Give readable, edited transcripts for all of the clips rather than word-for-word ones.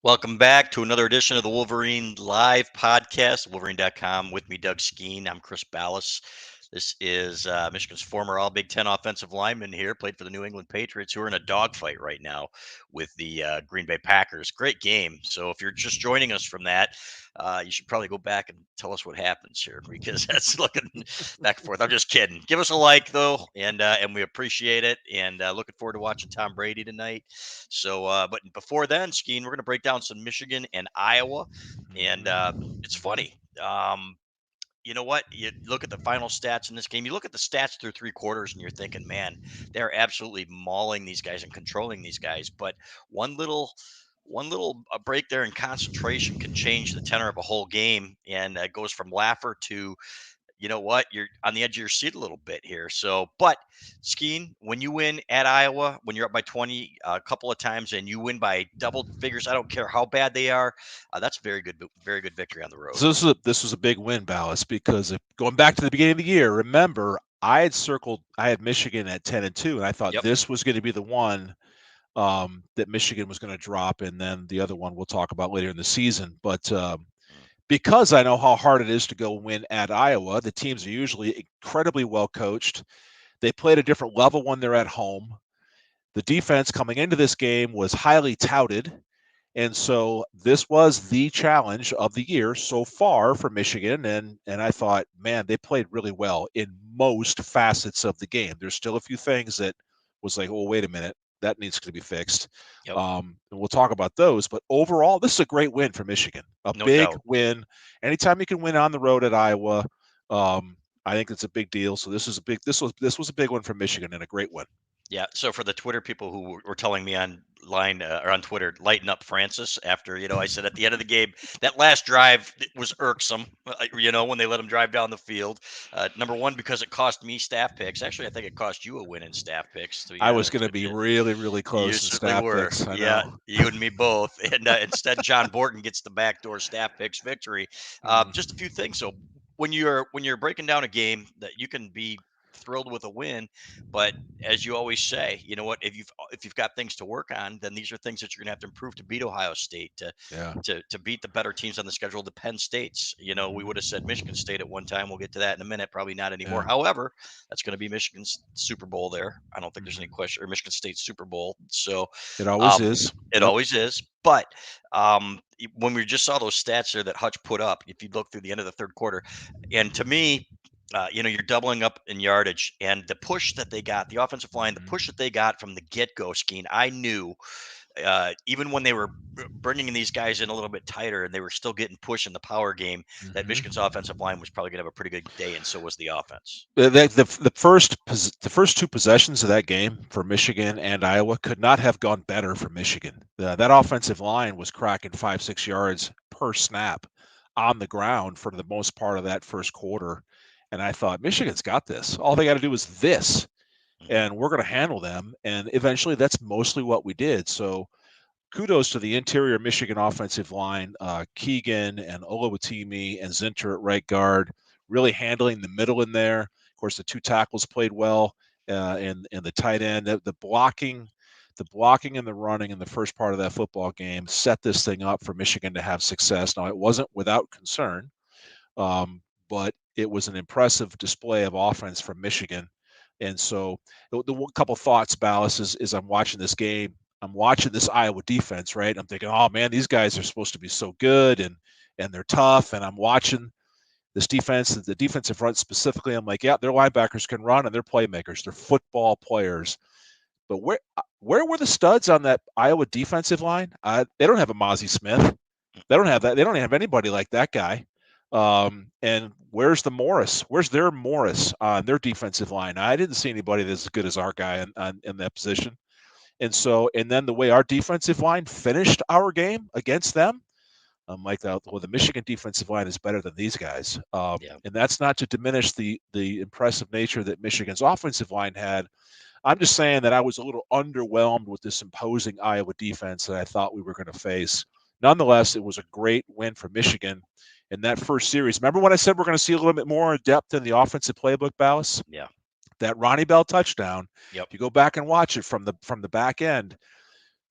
Welcome back to another edition of the Wolverine Live Podcast, Wolverine.com. With me, Doug Skene. I'm Chris Balas. This is Michigan's former All Big Ten offensive lineman here, played for the New England Patriots, who are in a dogfight right now with the Green Bay Packers. Great game. So if you're just joining us from that, you should probably go back and tell us what happens here because that's looking back and forth. I'm just kidding. Give us a like though, and we appreciate it. And looking forward to watching Tom Brady tonight. So, but before then, Skeen, we're going to break down some Michigan and Iowa, and it's funny. You know what? You look at the final stats in this game. You look at the stats through three quarters, and you're thinking, man, they're absolutely mauling these guys and controlling these guys. But one little break there in concentration can change the tenor of a whole game, and it goes from laugher to you know what, you're on the edge of your seat a little bit here. So, but Skeen, when you win at Iowa, when you're up by 20 a couple of times and you win by double figures, I don't care how bad they are. That's very good victory on the road. So this was a big win, Ballas, because going back to the beginning of the year, remember I had Michigan at 10-2, and I thought Yep. this was going to be the one that Michigan was going to drop, and then the other one we'll talk about later in the season. But because I know how hard it is to go win at Iowa, the teams are usually incredibly well coached. They play at a different level when they're at home. The defense coming into this game was highly touted. And so this was the challenge of the year so far for Michigan. And I thought, man, they played really well in most facets of the game. There's still a few things that was like, oh, wait a minute, that needs to be fixed. Yep. And we'll talk about those. But overall, this is a great win for Michigan. A No big doubt. win. Anytime you can win on the road at Iowa, I think it's a big deal. So this was a big one for Michigan and a great one. Yeah. So for the Twitter people who were telling me online or on Twitter, lighten up Francis after, I said at the end of the game, that last drive was irksome, when they let him drive down the field. Number one, because it cost me staff picks. Actually, I think it cost you a win in staff picks, to be I was honest going to with be you. really, really You close in certainly staff were. picks. I Yeah, know. you and me both. And instead, John Borton gets the backdoor staff picks victory. Just a Mm. few things. So when you're breaking down a game, that you can be thrilled with a win, but as you always say, you know what? If you've got things to work on, then these are things that you're going to have to improve to beat Ohio State, to Yeah. to beat the better teams on the schedule, the Penn States. We would have said Michigan State at one time. We'll get to that in a minute. Probably not anymore. Yeah. However, that's going to be Michigan's Super Bowl there. I don't think there's any Mhm. question, or Michigan State's Super Bowl. So It always um, is. it Yep. always is. But when we just saw those stats there that Hutch put up, if you look through the end of the third quarter, and to me, you're doubling up in yardage and the push that they got, the offensive line, the Mhm. push that they got from the get go, Skeen. I knew even when they were bringing these guys in a little bit tighter and they were still getting push in the power game, that Michigan's Mhm. offensive line was probably going to have a pretty good day, and so was the offense. The first two possessions of that game for Michigan and Iowa could not have gone better for Michigan. That offensive line was cracking 5-6 yards per snap on the ground for the most part of that first quarter, and I thought Michigan's got this. All they got to do is this, Hmm. and we're going to handle them. And eventually, that's mostly what we did. So kudos to the interior Michigan offensive line, Keegan and Olawatimi and Zinter at right guard, really handling the middle in there. Of course, the two tackles played well, and the tight end. The blocking and the running in the first part of that football game set this thing up for Michigan to have success. Now, it wasn't without concern, but it was an impressive display of offense from Michigan. And so, the one couple thoughts, Ballas, is I'm watching this game. I'm watching this Iowa defense, right? I'm thinking, oh man, these guys are supposed to be so good and they're tough. And I'm watching this defense, the defensive front specifically. I'm like, yeah, their linebackers can run and they're playmakers. They're football players. But where were the studs on that Iowa defensive line? They don't have a Mozzie Smith. They don't have that. They don't have anybody like that guy. And where's the Morris? Where's their Morris on their defensive line? I didn't see anybody that's as good as our guy in that position. And then the way our defensive line finished our game against them, I'm like, well, the Michigan defensive line is better than these guys. Yeah. And that's not to diminish the impressive nature that Michigan's offensive line had. I'm just saying that I was a little underwhelmed with this imposing Iowa defense that I thought we were going to face. Nonetheless, it was a great win for Michigan in that first series. Remember when I said we're going to see a little bit more depth in the offensive playbook, Ballas? Yeah. That Ronnie Bell touchdown. Yep. If you go back and watch it from the back end,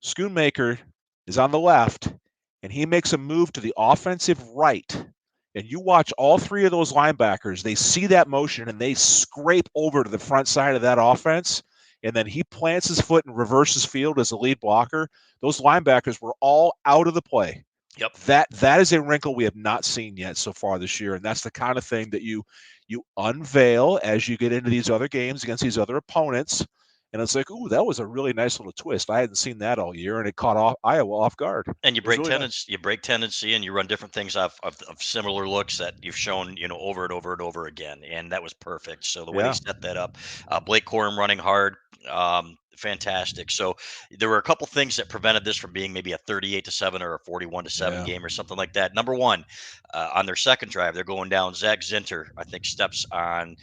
Schoonmaker is on the left. and he makes a move to the offensive right, and you watch all three of those linebackers, they see that motion and they scrape over to the front side of that offense, and then he plants his foot and reverses field as a lead blocker. Those linebackers were all out of the play. Yep. That is a wrinkle we have not seen yet so far this year, and that's the kind of thing that you unveil as you get into these other games against these other opponents. And it's like, ooh, that was a really nice little twist. I hadn't seen that all year, and it caught Iowa off guard. And you It was break really nice. tendency, and you run different things off of similar looks that you've shown, over and over and over again. And that was perfect. So the way they Yeah. set that up, Blake Corum running hard, fantastic. So there were a couple things that prevented this from being maybe a 38-7 or a 41-7 Yeah. game or something like that. Number one, on their second drive, they're going down. Zach Zinter, I think, steps on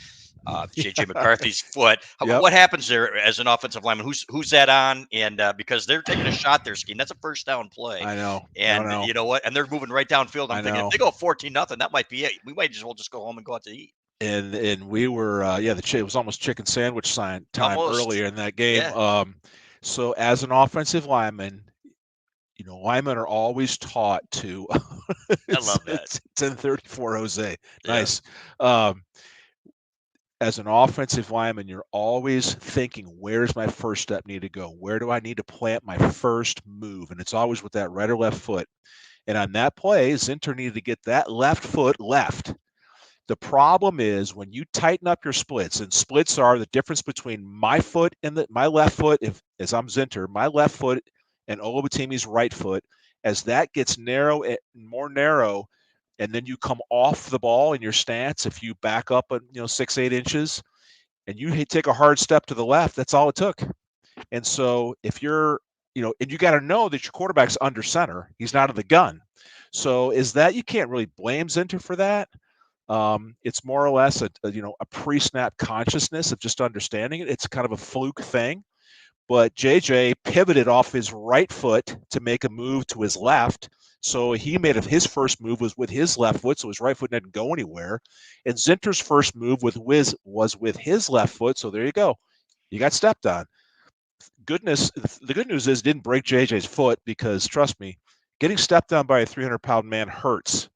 JJ McCarthy's foot. Yep. What happens there as an offensive lineman? Who's that on? And because they're taking a shot there, Skene, that's a first down play. I know. I And know. you know what? And they're moving right downfield. I'm I thinking if know. they go 14-0, that might be it. We might as well just go home and go out to eat. And we were it was almost chicken sandwich time Almost. earlier in that game. Yeah. So as an offensive lineman, linemen are always taught to. I love that. It's 1034 Jose. Yeah. Nice. As an offensive lineman, you're always thinking, where's my first step need to go? Where do I need to plant my first move? And it's always with that right or left foot. And on that play, Zinter needed to get that left foot left. The problem is when you tighten up your splits, and splits are the difference between my foot and my left foot, as I'm Zinter, my left foot and Oluwatimi's right foot, as that gets narrow and more narrow, and then you come off the ball in your stance, if you back up 6-8 inches and you take a hard step to the left, that's all it took. And so if you're and you got to know that your quarterback's under center, he's not in the gun. So you can't really blame Zinter for that. It's more or less a pre-snap consciousness of just understanding it. It's kind of a fluke thing. But JJ pivoted off his right foot to make a move to his left. So he made his first move was with his left foot, so his right foot didn't go anywhere. And Zinter's first move was with his left foot. So there you go. You got stepped on. The good news is it didn't break JJ's foot, because trust me, getting stepped on by a 300-pound man hurts.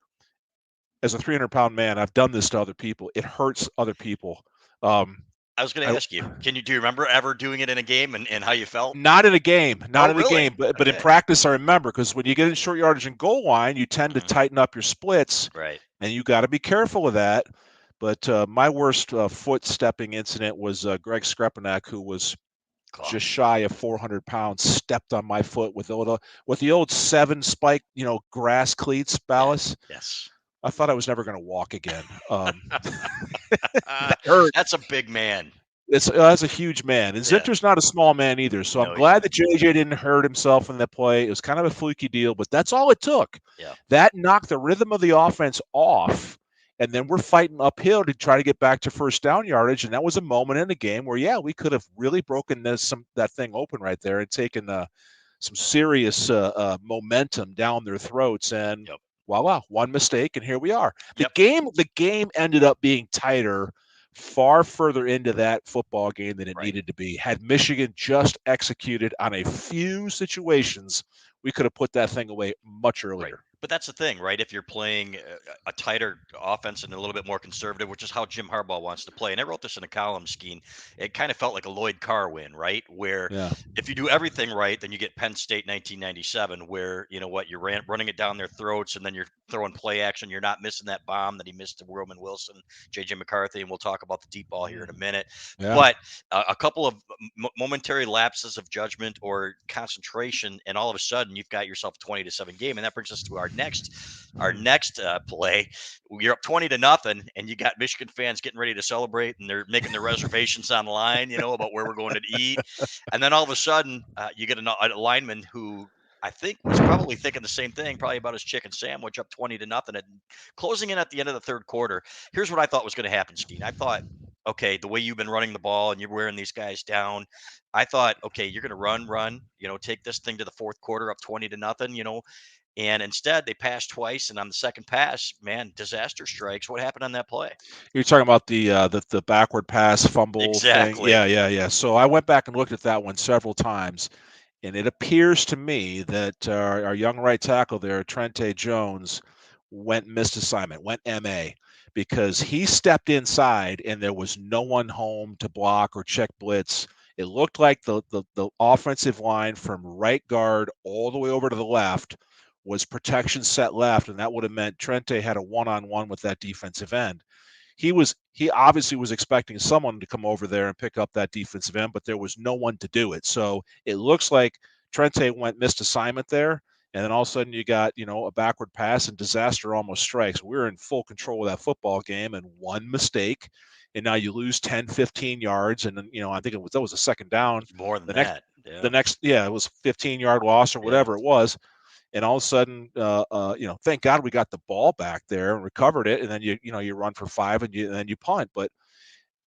As a 300-pound man, I've done this to other people. It hurts other people. I was going to ask you, do you remember ever doing it in a game and how you felt? Not in a game, Really? but in practice, I remember, because when you get in short yardage and goal line, you tend to tighten up your splits, Right. and you got to be careful of that. But my worst foot stepping incident was Greg Skrepanak, who was just shy of 400 pounds, stepped on my foot with the old 7 spike, grass cleats, Balas. Yeah. Yes. I thought I was never going to walk again. That hurt. That's a big man. That's a huge man. And Zinter's not a small man either. So I'm glad that JJ didn't hurt himself in that play. It was kind of a fluky deal, but that's all it took. Yeah. That knocked the rhythm of the offense off. And then we're fighting uphill to try to get back to first down yardage. And that was a moment in the game where, we could have really broken that thing open right there and taken some serious momentum down their throats. And voila, one mistake, and here we are. The game ended up being tighter far further into that football game than it needed to be. Had Michigan just executed on a few situations, we could have put that thing away much earlier. Right. But that's the thing, right? If you're playing a tighter offense and a little bit more conservative, which is how Jim Harbaugh wants to play. And I wrote this in a column, Skene. It kind of felt like a Lloyd Carr win, right? Where if you do everything right, then you get Penn State 1997, where, you're running it down their throats, and then you're throwing play action. You're not missing that bomb that he missed to Roman Wilson, JJ McCarthy, and we'll talk about the deep ball here in a minute. Yeah. But a couple of momentary lapses of judgment or concentration, and all of a sudden you've got yourself a 20-7 game. And that brings us to our next play. You're up 20-0, and you got Michigan fans getting ready to celebrate, and they're making their reservations online, about where we're going to eat. And then all of a sudden, you get a lineman who I think was probably thinking the same thing, probably about his chicken sandwich, up 20-0, and closing in at the end of the third quarter. Here's what I thought was going to happen, Skene. I thought, okay, the way you've been running the ball and you're wearing these guys down, I thought, okay, you're going to run, take this thing to the fourth quarter up 20-0, and instead they passed twice. And on the second pass, man, disaster strikes. What happened on that play? You're talking about the backward pass fumble Exactly. thing. Yeah. So I went back and looked at that one several times. And it appears to me that our young right tackle there, Trente Jones, missed assignment, went MA, because he stepped inside and there was no one home to block or check blitz. It looked like the offensive line from right guard all the way over to the left was protection set left, and that would have meant Trente had a one-on-one with that defensive end. He obviously was expecting someone to come over there and pick up that defensive end, but there was no one to do it. So it looks like Trente missed assignment there, and then all of a sudden you got, a backward pass and disaster almost strikes. We were in full control of that football game, and one mistake, and now you lose 10, 15 yards, and then, I think that was a second down. It's more than The next that. Yeah. the next yeah, it was 15-yard loss or whatever it was. And all of a sudden, thank God we got the ball back there and recovered it, and then you run for 5 and then you punt. But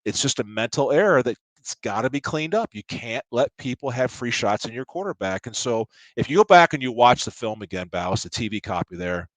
it's just a mental error that's got to be cleaned up. You can't let people have free shots in your quarterback. And so if you go back and you watch the film again, Balas, the TV copy there,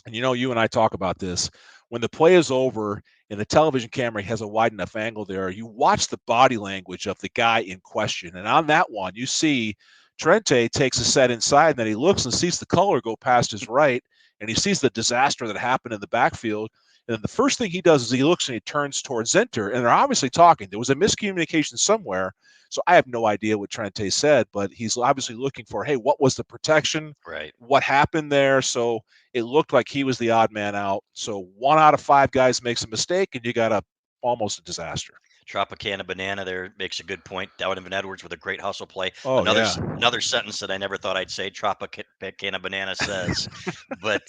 and you and I talk about this, when the play is over and the television camera has a wide enough angle there, you watch the body language of the guy in question. And on that one, you see Trente takes a set inside, and then he looks and sees the color go past his right, and he sees the disaster that happened in the backfield. And then the first thing he does is he looks and he turns towards Zinter, and they're obviously talking. There was a miscommunication somewhere, so I have no idea what Trente said, but he's obviously looking for, hey, what was the protection? Right. What happened there? So it looked like he was the odd man out. So 1 out of 5 guys makes a mistake, and you got almost a disaster. Tropicana Banana there makes a good point. Donovan Edwards with a great hustle play. Oh, Another sentence that I never thought I'd say. Tropicana Banana says, but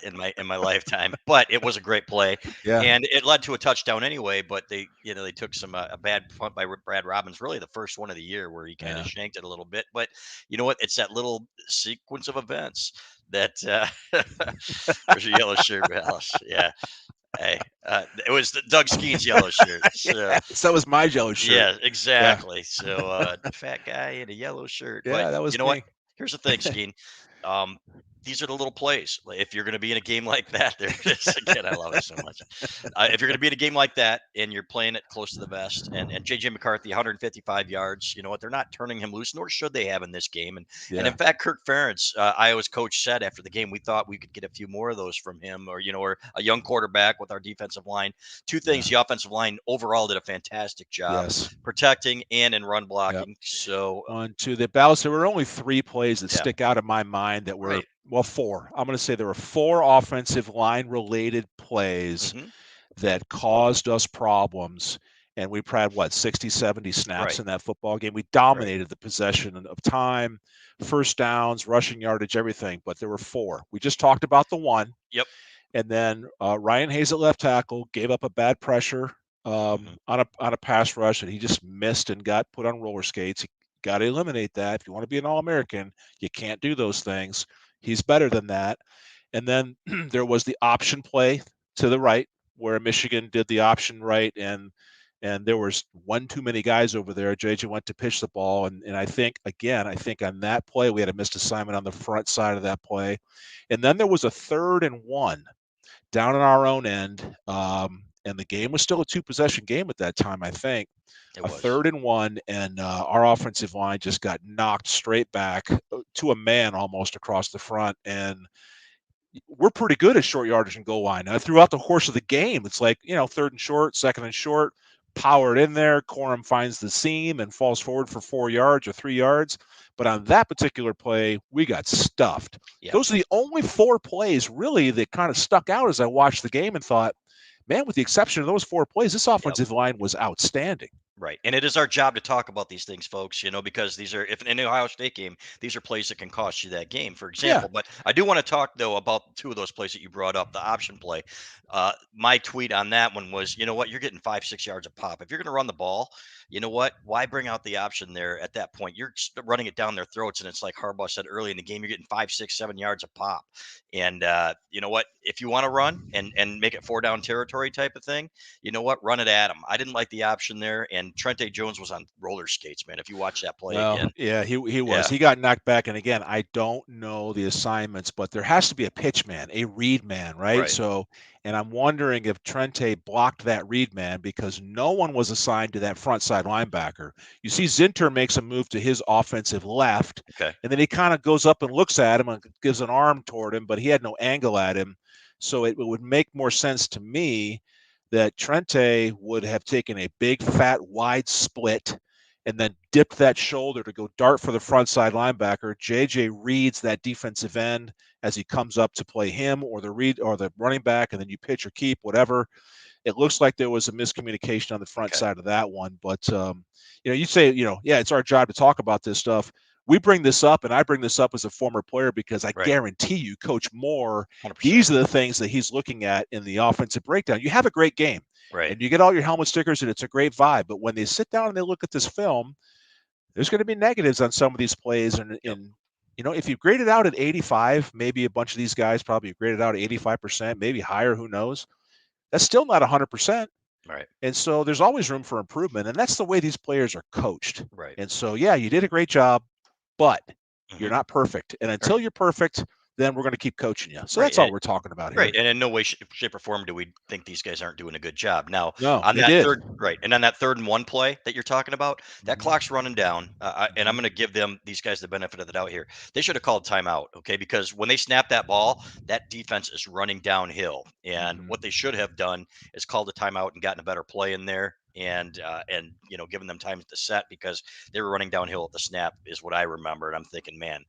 in my lifetime. But it was a great play, Yeah. and it led to a touchdown anyway. But they took some a bad punt by Brad Robbins, really the first one of the year, where he kind of shanked it a little bit. But you know what? It's that little sequence of events that there's a yellow shirt, Alice. Yeah. Hey, it was Doug Skene's yellow shirt. So, Yes, that was my yellow shirt. yeah, exactly. So, fat guy in a yellow shirt. But Yeah, that was you know what? me. Here's the thing, Skene. Um, these are the little plays. If you're going to be in a game like that, there it is again. I love it so much. If you're going to be in a game like that and you're playing it close to the vest, and JJ McCarthy, 155 yards, you know what? They're not turning him loose, nor should they have in this game. And in fact, Kirk Ferentz, Iowa's coach, said after the game, we thought we could get a few more of those from him, or a young quarterback with our defensive line. Two things: the offensive line overall did a fantastic job protecting and in run blocking. So 1, 2. The Balas, there were only 3 plays that stick out in my mind that were. Right. Well, 4. I'm going to say there were 4 offensive line related plays that caused us problems. And we had, 60, 70 snaps in that football game. We dominated the possession of time, first downs, rushing yardage, everything. But there were 4. We just talked about the one. Yep. And then Ryan Hayes at left tackle gave up a bad pressure on a pass rush, and he just missed and got put on roller skates. You got to eliminate that. If you want to be an All-American, you can't do those things. He's better than that. And then there was the option play to the right where Michigan did the option right, and there was one too many guys over there. JJ went to pitch the ball, and I think on that play we had a missed assignment on the front side of that play. And then there was a 3rd and 1 down on our own end, and the game was still a 2-possession game at that time, I think. It was 3rd and 1, and our offensive line just got knocked straight back to a man almost across the front. And we're pretty good at short yardage and goal line. Throughout the course of the game, it's like, 3rd and short, 2nd and short, powered in there. Corum finds the seam and falls forward for 4 yards or 3 yards. But on that particular play, we got stuffed. Yep. Those are the only 4 plays really that kind of stuck out as I watched the game and thought, man, with the exception of those 4 plays, this offensive line was outstanding. Right. And it is our job to talk about these things, folks, because these are, if in an Ohio State game, these are plays that can cost you that game, for example. But I do want to talk, though, about 2 of those plays that you brought up, the option play. My tweet on that one was, you know what, you're getting 5, 6 yards a pop. If you're going to run the ball, you know what, why bring out the option there at that point? You're running it down their throats. And it's like Harbaugh said early in the game, you're getting 5, 6, 7 yards a pop. And you know what, if you want to run and make it 4-down territory type of thing, you know what, run it at him. I didn't like the option there. And Trente Jones was on roller skates, man. If you watch that play again. Yeah, he was. He got knocked back. And again, I don't know the assignments, but there has to be a pitch man, a read man, right? So And I'm wondering if Trente blocked that read man because no one was assigned to that front side linebacker. You see Zinter makes a move to his offensive left, Okay. and then he kind of goes up and looks at him and gives an arm toward him, but he had no angle at him. So it would make more sense to me that Trente would have taken a big, fat, wide split and then dipped that shoulder to go dart for the front side linebacker. JJ reads that defensive end as he comes up to play him or the running back, and then you pitch or keep, whatever. It looks like there was a miscommunication on the front side of that one. But, you say, yeah, it's our job to talk about this stuff. We bring this up, and I bring this up as a former player because I guarantee you, Coach Moore, 100%. these are the things that he's looking at in the offensive breakdown. You have a great game, and you get all your helmet stickers, and it's a great vibe. But when they sit down and they look at this film, there's going to be negatives on some of these plays. And if you grade it out at 85, maybe a bunch of these guys probably graded out at 85%, maybe higher, who knows? That's still not 100%. Right. And so there's always room for improvement. And that's the way these players are coached. Right. And so, yeah, you did a great job, but you're not perfect. And until you're perfect, then we're going to keep coaching you. So that's all we're talking about here. Right. And in no way, shape, or form do we think these guys aren't doing a good job. Now, No, on they that did. third, and on that 3rd and 1 play that you're talking about, that clock's running down. And I'm going to give these guys the benefit of the doubt here. They should have called timeout, okay? Because when they snap that ball, that defense is running downhill. And what they should have done is called a timeout and gotten a better play in there. And giving them time to set because they were running downhill at the snap is what I remember. And I'm thinking, man,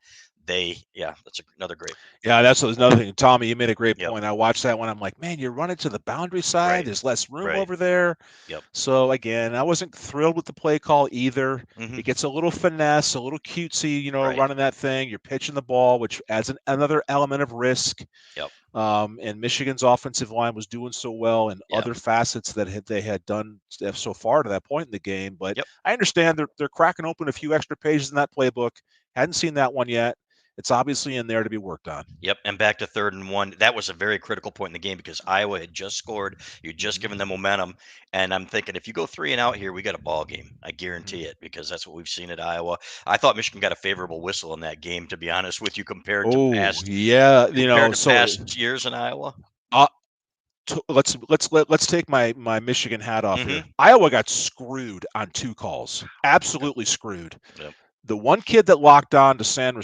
that's another great. Yeah, that's another thing. Tommy, you made a great point. I watched that one. I'm like, man, you're running to the boundary side. There's less room over there. Yep. So again, I wasn't thrilled with the play call either. It gets a little finesse, a little cutesy, running that thing. You're pitching the ball, which adds another element of risk. Yep. And Michigan's offensive line was doing so well in other facets that they had done so far to that point in the game. But I understand they're cracking open a few extra pages in that playbook. Hadn't seen that one yet. It's obviously in there to be worked on. Yep. And back to 3rd and 1. That was a very critical point in the game because Iowa had just scored. You'd just given them momentum. And I'm thinking, if you go 3 and out here, we got a ball game. I guarantee it because that's what we've seen at Iowa. I thought Michigan got a favorable whistle in that game, to be honest with you, compared to past years in Iowa. Let's take my Michigan hat off here. Iowa got screwed on 2 calls. Absolutely screwed. Yep. The one kid that locked on to Sandra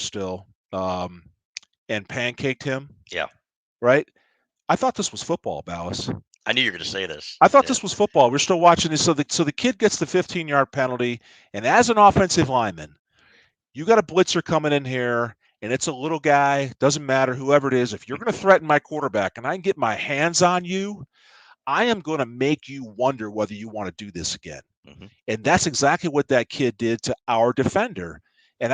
and pancaked him. Yeah. Right? I thought this was football, Balas. I knew you were going to say this. I thought this was football. We're still watching this. So the kid gets the 15-yard penalty, and as an offensive lineman, you got a blitzer coming in here, and it's a little guy. Doesn't matter, whoever it is. If you're going to threaten my quarterback and I can get my hands on you, I am going to make you wonder whether you want to do this again. And that's exactly what that kid did to our defender. And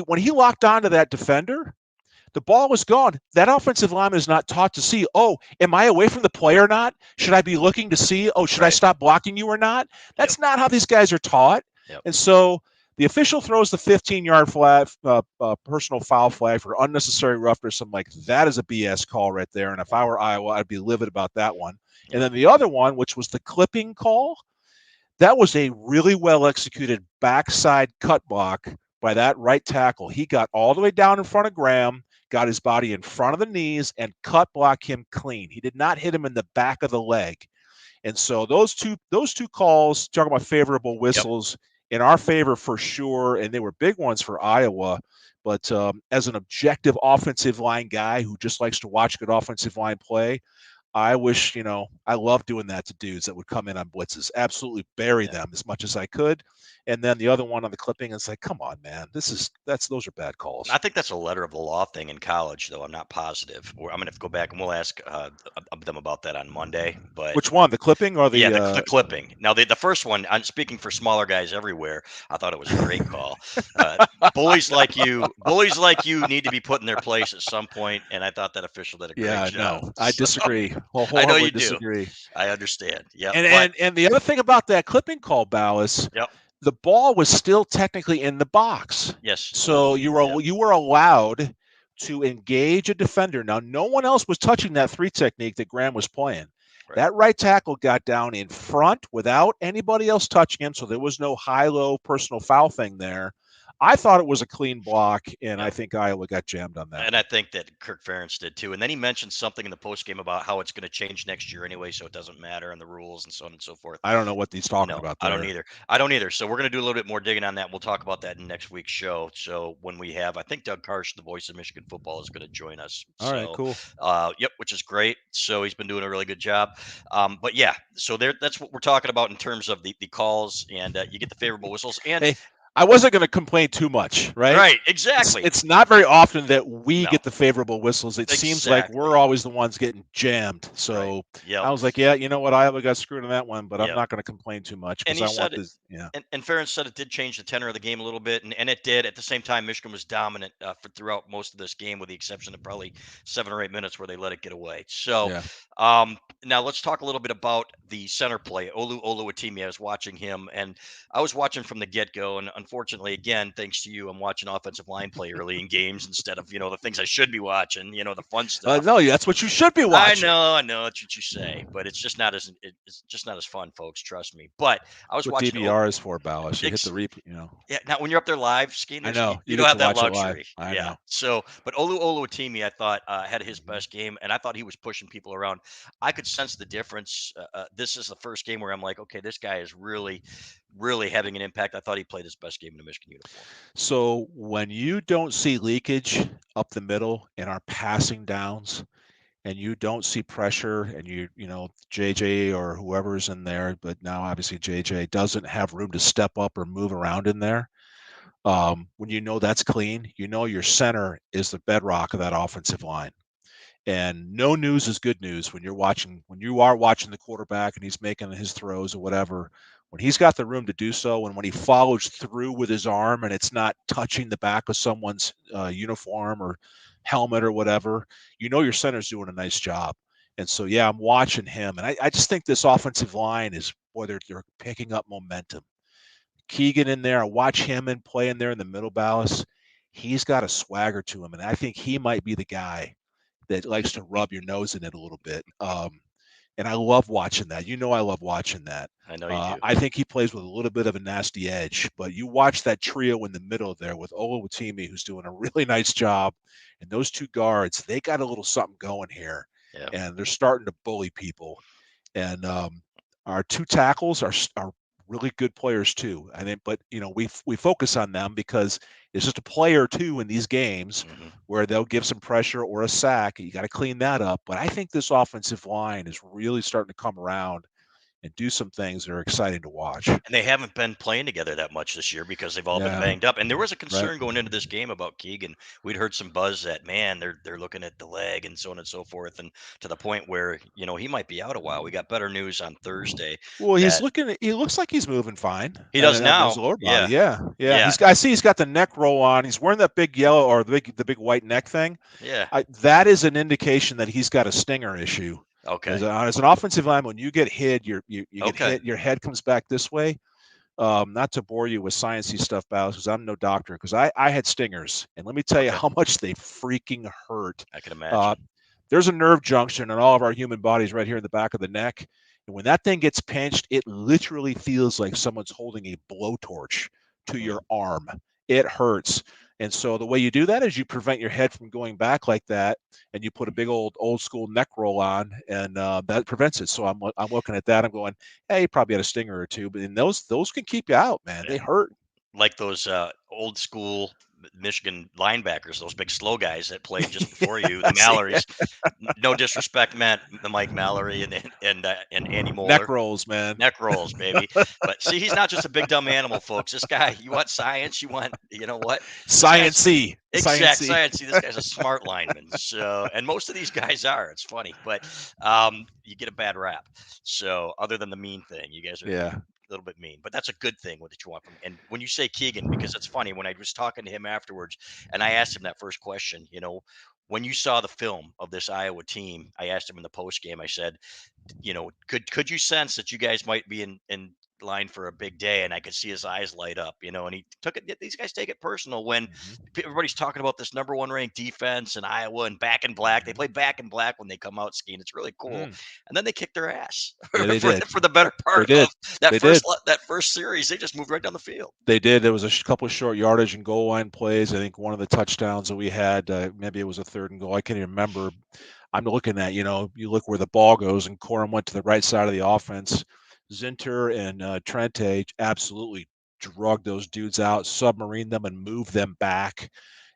when he locked onto that defender, the ball was gone. That offensive lineman is not taught to see, am I away from the play or not? Should I be looking to see, should I stop blocking you or not? That's not how these guys are taught. And so the official throws the 15-yard flag, personal foul flag for unnecessary roughness. I'm like, that is a BS call right there. And if I were Iowa, I'd be livid about that one. And then the other one, which was the clipping call, that was a really well-executed backside cut block by that right tackle. He got all the way down in front of Graham, got his body in front of the knees, and cut block him clean. He did not hit him in the back of the leg. And so those two calls, talking about favorable whistles, in our favor for sure, and they were big ones for Iowa. But as an objective offensive line guy who just likes to watch good offensive line play, I wish, I love doing that to dudes that would come in on blitzes, absolutely bury them as much as I could. And then the other one on the clipping, it's like, come on, man, those are bad calls. I think that's a letter of the law thing in college, though. I'm not positive. I'm going to have to go back and we'll ask them about that on Monday. But which one, the clipping or the? Yeah, the clipping. Now, the first one, I'm speaking for smaller guys everywhere. I thought it was a great call. Bullies like you need to be put in their place at some point, and I thought that official did a great job. No, I disagree. I know you disagree. do. I understand. Yeah. And the other thing about that clipping call, Balas, the ball was still technically in the box. Yes. So you were allowed to engage a defender. Now, no one else was touching that 3 technique that Graham was playing. Right. That right tackle got down in front without anybody else touching him, so there was no high-low personal foul thing there. I thought it was a clean block, and I Yep. think Iowa got jammed on that And I one. think that Kirk Ferentz did too. And then he mentioned something in the post game about how it's going to change next year anyway, so it doesn't matter and the rules and so on and so forth. I don't know what he's talking No, about I don't there. either. I don't either. So we're going to do a little bit more digging on that. We'll talk about that in next week's show. So when we have, I think Doug Karsh, the voice of Michigan football, is going to join us. All right, So, cool. yep, which is great. So he's been doing a really good job. But yeah, so there, that's what we're talking about in terms of the calls, and you get the favorable whistles. And Hey, I wasn't going to complain too much, right? right, It's exactly. it's not very often that we No, get the favorable whistles. It seems like we're exactly. always the ones getting jammed. Right. So Yep. I was like, yeah, you know what? Iowa got screwed on that one, but I'm Yep. not going to complain too much And because he I want said it, this. Yeah, and Ferentz said it did change the tenor of the game a little bit, and it did. At the same time, Michigan was dominant throughout most of this game, with the exception of probably 7 or 8 minutes where they let it get away. So yeah. now let's talk a little bit about the center play, Olu Oluwatimi. I was watching him, and I was watching from the get go. And unfortunately, again, thanks to you, I'm watching offensive line play early in games instead of the things I should be watching, the fun stuff. No, that's what you should be watching. I know, that's what you say, but it's just not as it's just not as fun, folks. Trust me. But I That's was what watching. DVR is for, Ballas. You hit the reap. Yeah, now when you're up there live skiing, I you, know you you don't get have to that watch it live. luxury. I Yeah. know. So, but Oluwatimi, I thought had his Mhm. best game, and I thought he was pushing people around. I could sense the difference. This is the first game where I'm like, okay, this guy is really, really having an impact. I thought he played his best game in a Michigan uniform. So when you don't see leakage up the middle in our passing downs, and you don't see pressure, and JJ or whoever's in there, but now obviously JJ doesn't have room to step up or move around in there. When you know that's clean, you know your center is the bedrock of that offensive line. And no news is good news when you are watching the quarterback and he's making his throws or whatever. When he's got the room to do so, and when he follows through with his arm and it's not touching the back of someone's uniform or helmet or whatever, you know your center's doing a nice job. And so, yeah, I'm watching him, and I just think this offensive line is, boy, they're picking up momentum. Keegan in there, I watch him and play in there in the middle, Ballas. He's got a swagger to him, and I think he might be the guy that likes to rub your nose in it a little bit. And I love watching that. I love watching that. I know you do. I think he plays with a little bit of a nasty edge, but you watch that trio in the middle there with Oluwatimi, who's doing a really nice job, and those two guards, they got a little something going here, Yeah. and they're starting to bully people. And our two tackles are really good players too. I think, but we focus on them because it's just a play or two in these games Hmm. where they'll give some pressure or a sack. You got to clean that up. But I think this offensive line is really starting to come around and do some things that are exciting to watch. And they haven't been playing together that much this year because they've all been Yeah, banged up. And there was a right. concern going into this game about Keegan. We'd heard some buzz that, man, they're looking at the leg and so on and so forth, and to the point where he might be out a while. We got better news on Thursday Well, that he looks like he's moving fine. he And does on his now. lower body, Yeah, yeah, yeah. yeah, I see he's got the neck roll on. He's wearing that big yellow or the big white neck thing. yeah. That is an indication that he's got a stinger issue. Okay, As an offensive lineman, when you get hit, you get okay, hit, your head comes back this way. Not to bore you with sciencey stuff, Ballas, because I'm no doctor. Because I had stingers, and let me tell you okay. how much they freaking hurt. I can Uh, imagine. there's a nerve junction in all of our human bodies right here in the back of the neck, and when that thing gets pinched, it literally feels like someone's holding a blowtorch to Mhm. your arm. It hurts. And so the way you do that is you prevent your head from going back like that, and you put a big old school neck roll on, and that prevents it. So I'm looking at that. I'm going, hey, you probably had a stinger or two, but those can keep you out, man. They Yeah. hurt. Like those old school Michigan linebackers, those big slow guys that played just before you, the See, Mallorys. No disrespect, Matt, Mike Mallory and Andy neck Moeller. rolls, man. Neck rolls, baby. But see, he's not just a big dumb animal, folks. This guy, you want science? You want, you know what? This guy's Science-y. exact Science-y. science. See, this guy's a smart lineman. So, and most of these guys are. It's funny, but you get a bad rap. So, other than the mean thing, you guys are Yeah. a little bit mean, but that's a good thing. What you want from. And when you say Keegan, because it's funny when I was talking to him afterwards, and I asked him that first question. When you saw the film of this Iowa team, I asked him in the post game. I said, could you sense that you guys might be in line for a big day, and I could see his eyes light up, and he took it. These guys take it personal when Mhm. everybody's talking about this number one ranked defense in Iowa and back in black. They Mhm. play back in black when they come out skiing. It's really cool, Mm. and then they kick their ass Yeah, they for did. for the better They part of did. They did. that first series. They just moved right down the field. They did. There was a couple of short yardage and goal line plays. I think one of the touchdowns that we had, maybe it was a third and goal. I can't even remember. I'm looking at, you look where the ball goes, and Corum went to the right side of the offense. Zinter and Trente absolutely drug those dudes out, submarine them, and move them back.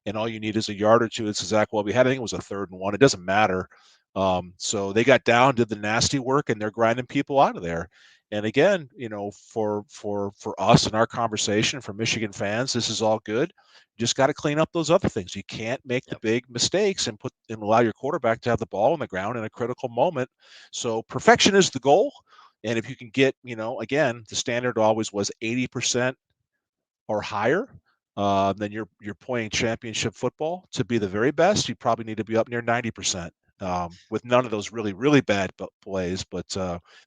And all you need is a yard or two. It's exactly what we had. I think it was a 3rd and 1. It doesn't matter. So they got down, did the nasty work, and they're grinding people out of there. And again, for us in our conversation, for Michigan fans, this is all good. You just got to clean up those other things. You can't make the Yep. big mistakes and allow your quarterback to have the ball on the ground in a critical moment. So perfection is the goal. And if you can get, again, the standard always was 80% or higher, then you're playing championship football. To be the very best, you probably need to be up near 90%. With none of those really, really bad plays. But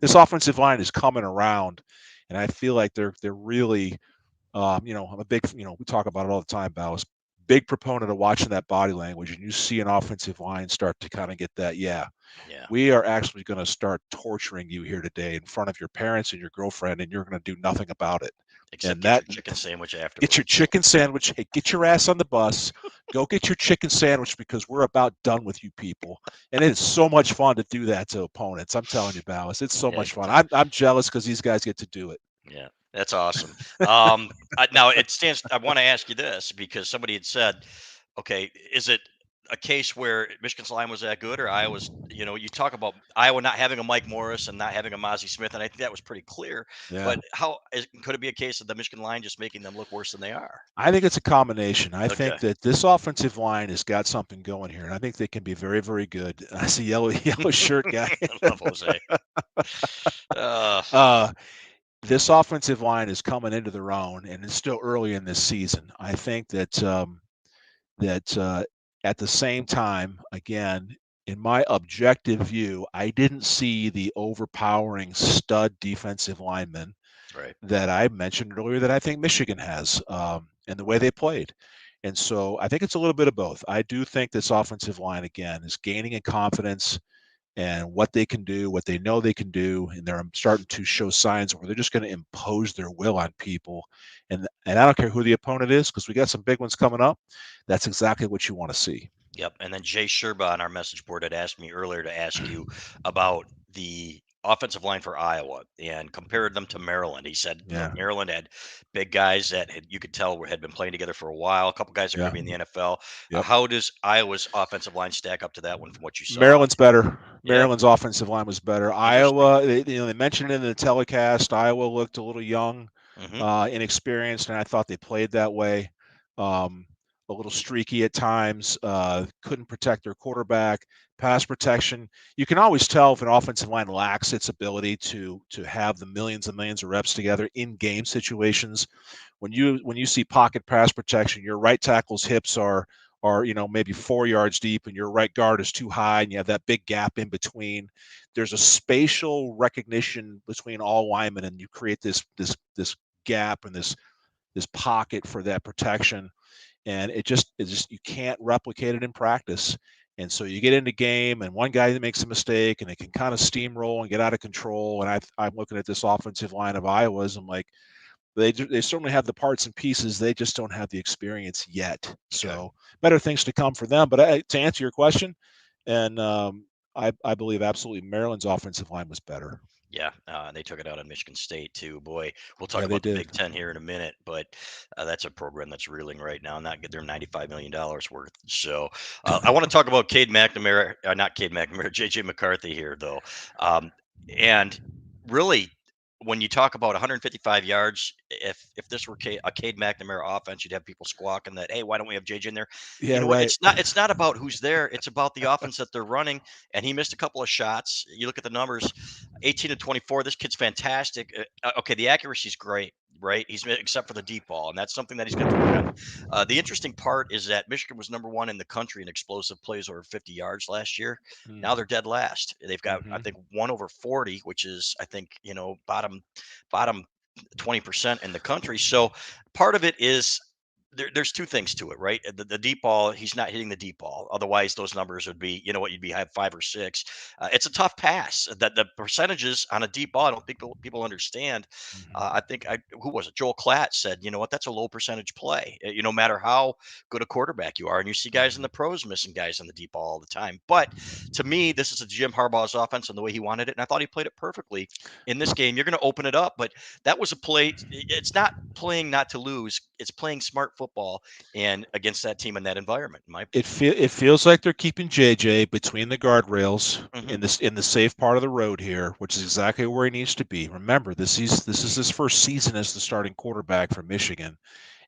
this offensive line is coming around, and I feel like they're really, I'm a big, we talk about it all the time, Balas. Big proponent of watching that body language, and you see an offensive line start to kind of get that. Yeah, Yeah. we are actually going to start torturing you here today in front of your parents and your girlfriend, and you're going to do nothing about it. Except And get that your chicken sandwich Get your afterwards. chicken sandwich. Hey, get your ass on the bus. Go get your chicken sandwich because we're about done with you people. And it is so much fun to do that to opponents. I'm telling you, Ballas, it's so Yeah. much fun. I'm jealous because these guys get to do it. Yeah, that's awesome. Now it stands. I want to ask you this because somebody had said, okay, is it a case where Michigan's line was that good, or Iowa's? You talk about Iowa not having a Mike Morris and not having a Mozzie Smith, and I think that was pretty clear. Yeah. But could it be a case of the Michigan line just making them look worse than they are? I think it's a combination. I think Okay, that this offensive line has got something going here, and I think they can be very, very good. I see yellow shirt guy. I love Jose. Uh, uh, this offensive line is coming into their own, and it's still early in this season. I think that at the same time, again, in my objective view, I didn't see the overpowering stud defensive lineman right. that I mentioned earlier that I think Michigan has, and the way they played. And so I think it's a little bit of both. I do think this offensive line, again, is gaining in confidence and what they can do, what they know they can do, and they're starting to show signs where they're just going to impose their will on people. And I don't care who the opponent is because we got some big ones coming up. That's exactly what you want to see. Yep. And then Jay Sherba on our message board had asked me earlier to ask you about the offensive line for Iowa and compared them to Maryland. He said, look, Yeah, Maryland had big guys that you could tell had been playing together for a while, a couple guys that are going yeah, to be in the NFL. yep. How does Iowa's offensive line stack up to that one from what you saw? Maryland's better. Yeah. Maryland's offensive line was better. Interesting. Iowa, they mentioned it in the telecast. Iowa looked a little young, Hmm. inexperienced, and I thought they played that way. Um, a little streaky at times. Couldn't protect their quarterback. Pass protection. You can always tell if an offensive line lacks its ability to have the millions and millions of reps together in game situations. When you see pocket pass protection, your right tackle's hips are maybe 4 yards deep and your right guard is too high and you have that big gap in between. There's a spatial recognition between all linemen and you create this gap and this pocket for that protection, and it's just you can't replicate it in practice. And so you get into game and one guy that makes a mistake and it can kind of steamroll and get out of control. And I'm looking at this offensive line of Iowa's. I'm like, they certainly have the parts and pieces. They just don't have the experience yet. Okay. So better things to come for them. But to answer your question, and I believe absolutely Maryland's offensive line was better. Yeah, they took it out on Michigan State too. Boy, we'll talk Yeah, they about the did. Big Ten here in a minute, but that's a program that's reeling right now. Not get their $95 million worth. So I want to talk about Cade McNamara, not Cade McNamara, JJ McCarthy here though, um, and really. When you talk about 155 yards, if this were a Cade McNamara offense, you'd have people squawking that, hey, why don't we have JJ in there? You Yeah, know what? right. It's not about who's there. It's about the offense that they're running. And he missed a couple of shots. You look at the numbers. 18 to 24. This kid's fantastic. Okay, the accuracy's great, right? Except for the deep ball, and that's something that he's got to work on. The interesting part is that Michigan was number one in the country in explosive plays over 50 yards last year. Now they're dead last. They've got, I Mm-hmm. think, one over 40, which is, I think, bottom 20% in the country. So part of it is there's two things to it, right? The deep ball, he's not hitting the deep ball. Otherwise, those numbers would be, you know what, you'd be have 5 or 6. It's a tough pass. That the percentages on a deep ball, I don't think people understand. Mhm. I think who was it? Joel Klatt said, you know what, that's a low percentage play. No matter how good a quarterback you are, and you see guys in Mhm. the pros missing guys in the deep ball all the time. But to me, this is a Jim Harbaugh's offense and the way he wanted it, and I thought he played it perfectly in this game. You're going to open it up, but that was a play. It's not playing not to lose. It's playing smart football and against that team in that environment. In my opinion. It feels like they're keeping JJ between the guardrails Hmm. in the safe part of the road here, which is exactly where he needs to be. Remember, this is his first season as the starting quarterback for Michigan.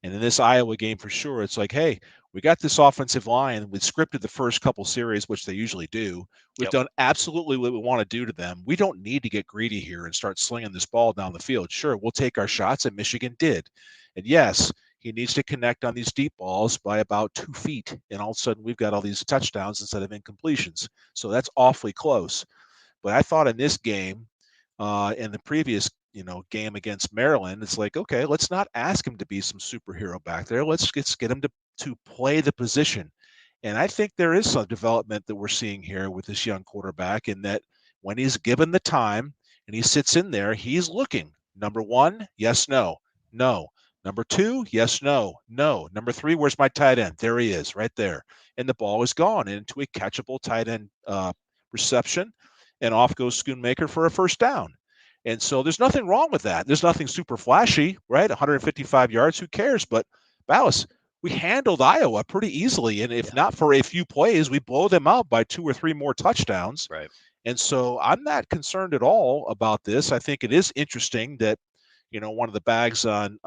And in this Iowa game, for sure, it's like, hey, we got this offensive line. We've scripted the first couple series, which they usually do. We've Yep. done absolutely what we want to do to them. We don't need to get greedy here and start slinging this ball down the field. Sure, we'll take our shots, and Michigan did. And yes, he needs to connect on these deep balls by about 2 feet. And all of a sudden, we've got all these touchdowns instead of incompletions. So that's awfully close. But I thought in this game, in the previous game against Maryland, it's like, okay, let's not ask him to be some superhero back there. Let's get him to play the position. And I think there is some development that we're seeing here with this young quarterback in that when he's given the time and he sits in there, he's looking. Number one, yes, no, no. Number two, yes, no, no. Number three, where's my tight end? There he is, right there. And the ball is gone into a catchable tight end reception, and off goes Schoonmaker for a first down. And so there's nothing wrong with that. There's nothing super flashy, right? 155 yards, who cares? But Ballas, we handled Iowa pretty easily. And if Yeah. not for a few plays, we blow them out by 2 or 3 more touchdowns. Right. And so I'm not concerned at all about this. I think it is interesting that, one of the bags on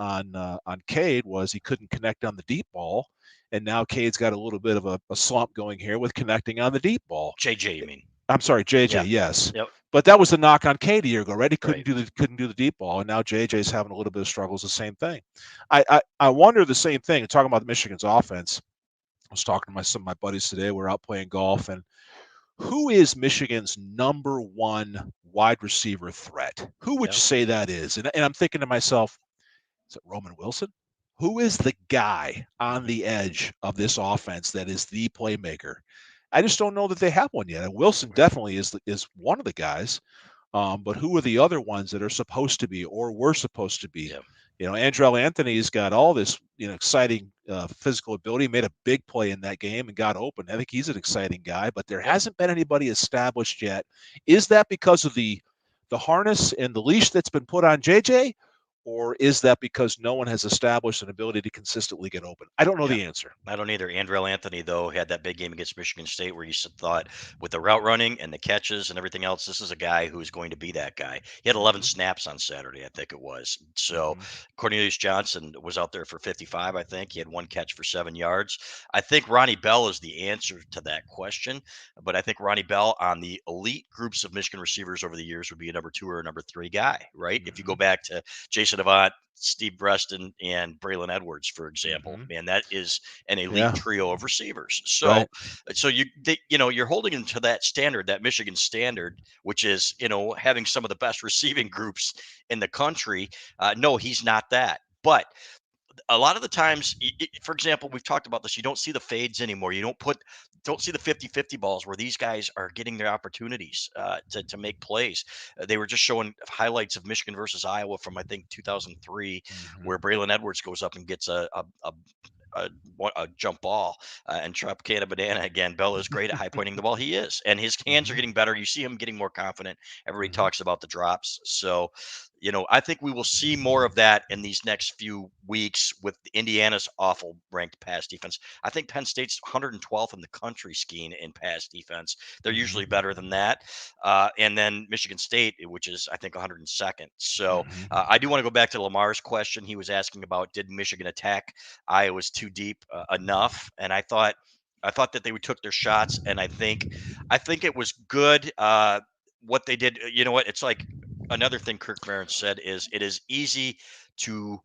Cade was he couldn't connect on the deep ball. And now Cade's got a little bit of a slump going here with connecting on the deep ball. JJ, you mean? I'm sorry, JJ. Yeah. Yes, Yep. but that was the knock on Cade a year ago, right? He Right. couldn't do the deep ball, and now JJ's having a little bit of struggles. The same thing. I wonder the same thing. Talking about Michigan's offense, I was talking to some of my buddies today. We're out playing golf, and who is Michigan's number one wide receiver threat? Who would Yeah. you say that is? And I'm thinking to myself, is it Roman Wilson? Who is the guy on Mhm. the edge of this offense that is the playmaker? I just don't know that they have one yet. And Wilson Right. definitely is one of the guys. But who are the other ones that are supposed to be or were supposed to be? Yeah. Andrell Anthony's got all this exciting physical ability. Made a big play in that game and got open. I think he's an exciting guy, but there Yep. hasn't been anybody established yet. Is that because of the harness and the leash that's been put on JJ, or is that because no one has established an ability to consistently get open? I don't know Yeah. the answer. I don't either. Andrell Anthony, though, had that big game against Michigan State where you thought with the route running and the catches and everything else, this is a guy who's going to be that guy. He had 11 Hmm. snaps on Saturday, I think it was. So Hmm. Cornelius Johnson was out there for 55, I think. He had one catch for 7 yards. I think Ronnie Bell is the answer to that question. But I think Ronnie Bell on the elite groups of Michigan receivers over the years would be a number 2 or a number 3 guy, right? If you go Hmm. back to Jason Avant, Steve Breston, and Braylon Edwards, for example, Hmm. man, that is an elite Yeah. trio of receivers. Right. So you're holding them to that standard, that Michigan standard, which is having some of the best receiving groups in the country. No, he's not that, but a lot of the times, for example, we've talked about this. You don't see the fades anymore. Don't see the 50-50 balls where these guys are getting their opportunities to make plays. They were just showing highlights of Michigan versus Iowa from I think 2003, Hmm. where Braylon Edwards goes up and gets a jump ball and Tropicana Banana again. Bell is great at high pointing the ball. He is, and his hands are Hmm. getting better. You see him getting more confident. Everybody Hmm. talks about the drops. So, I think we will see more of that in these next few weeks with Indiana's awful ranked pass defense. I think Penn State's 112th in the country, Skene, in pass defense. They're usually Hmm. better than that. And then Michigan State, which is, I think, 102nd. So Hmm. I do want to go back to Lamar's question. He was asking about did Michigan attack Iowa's too deep enough? And I thought that they would took their shots, and I think it was good what they did. You know what? It's like another thing Kirk Ferentz said is it is easy to